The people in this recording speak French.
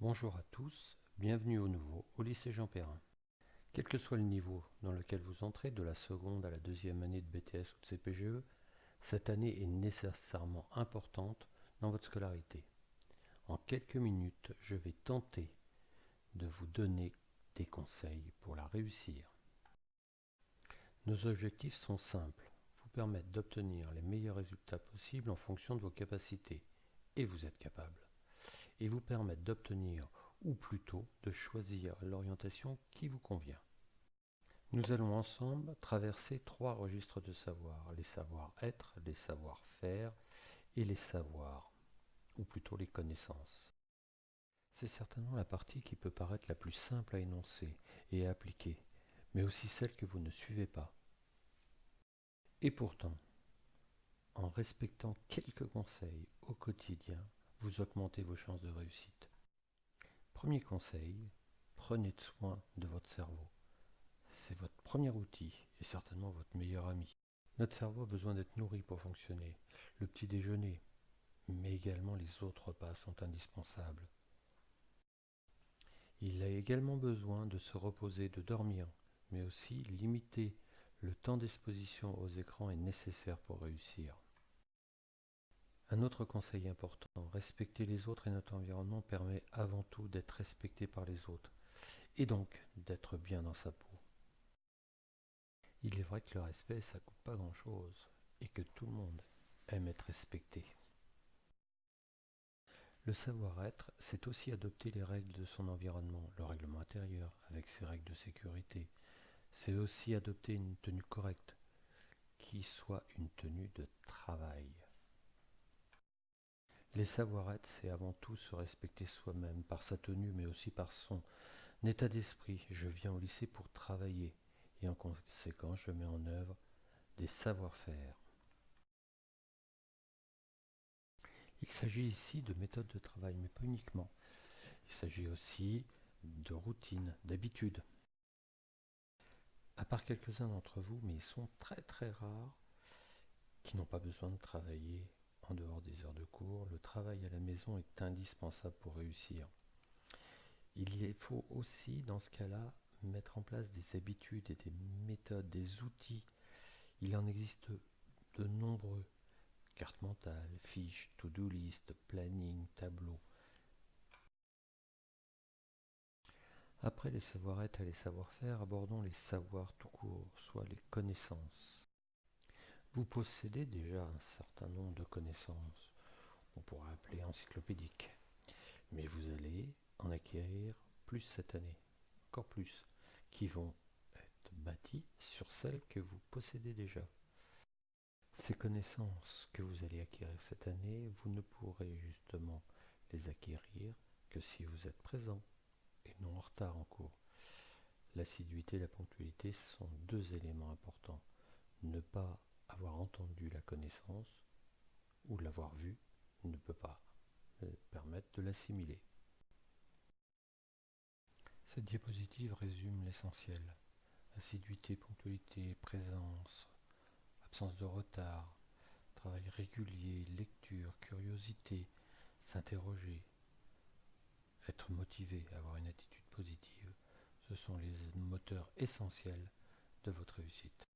Bonjour à tous, bienvenue au nouveau au lycée Jean Perrin. Quel que soit le niveau dans lequel vous entrez, de la seconde à la deuxième année de BTS ou de CPGE, cette année est nécessairement importante dans votre scolarité. En quelques minutes, je vais tenter de vous donner des conseils pour la réussir. Nos objectifs sont simples, vous permettre d'obtenir les meilleurs résultats possibles en fonction de vos capacités, et vous êtes capable, et vous permettre d'obtenir ou plutôt de choisir l'orientation qui vous convient. Nous allons ensemble traverser 3 registres de savoir, les savoir-être, les savoir-faire et les savoirs, ou plutôt les connaissances. C'est certainement la partie qui peut paraître la plus simple à énoncer et à appliquer, mais aussi celle que vous ne suivez pas. Et pourtant, en respectant quelques conseils au quotidien, vous augmentez vos chances de réussite. Premier conseil, prenez soin de votre cerveau. C'est votre premier outil et certainement votre meilleur ami. Notre cerveau a besoin d'être nourri pour fonctionner. Le petit déjeuner, mais également les autres repas sont indispensables. Il a également besoin de se reposer, de dormir, mais aussi limiter le temps d'exposition aux écrans est nécessaire pour réussir. Un autre conseil important, respecter les autres et notre environnement permet avant tout d'être respecté par les autres et donc d'être bien dans sa peau. Il est vrai que le respect, ça coûte pas grand-chose et que tout le monde aime être respecté. Le savoir-être, c'est aussi adopter les règles de son environnement, le règlement intérieur avec ses règles de sécurité. C'est aussi adopter une tenue correcte, qui soit une tenue de travail. Les savoir-être, c'est avant tout se respecter soi-même par sa tenue, mais aussi par son état d'esprit. Je viens au lycée pour travailler et en conséquence, je mets en œuvre des savoir-faire. Il s'agit ici de méthodes de travail, mais pas uniquement. Il s'agit aussi de routines, d'habitudes. À part quelques-uns d'entre vous, mais ils sont très très rares, qui n'ont pas besoin de travailler en dehors des heures de cours, le travail à la maison est indispensable pour réussir. Il faut aussi, dans ce cas-là, mettre en place des habitudes et des méthodes, des outils. Il en existe de nombreux. Carte mentale, fiches, to-do list, planning, tableau. Après les savoir-être et les savoir-faire, abordons les savoirs tout court, soit les connaissances. Vous possédez déjà un certain nombre de connaissances, on pourrait appeler encyclopédiques, mais vous allez en acquérir plus cette année, encore plus, qui vont être bâties sur celles que vous possédez déjà. Ces connaissances que vous allez acquérir cette année, vous ne pourrez justement les acquérir que si vous êtes présent et non en retard en cours. L'assiduité et la ponctualité sont 2 éléments importants. Ne pas avoir entendu la connaissance ou l'avoir vue ne peut pas permettre de l'assimiler. Cette diapositive résume l'essentiel. Assiduité, ponctualité, présence, absence de retard, travail régulier, lecture, curiosité, s'interroger, être motivé, avoir une attitude positive. Ce sont les moteurs essentiels de votre réussite.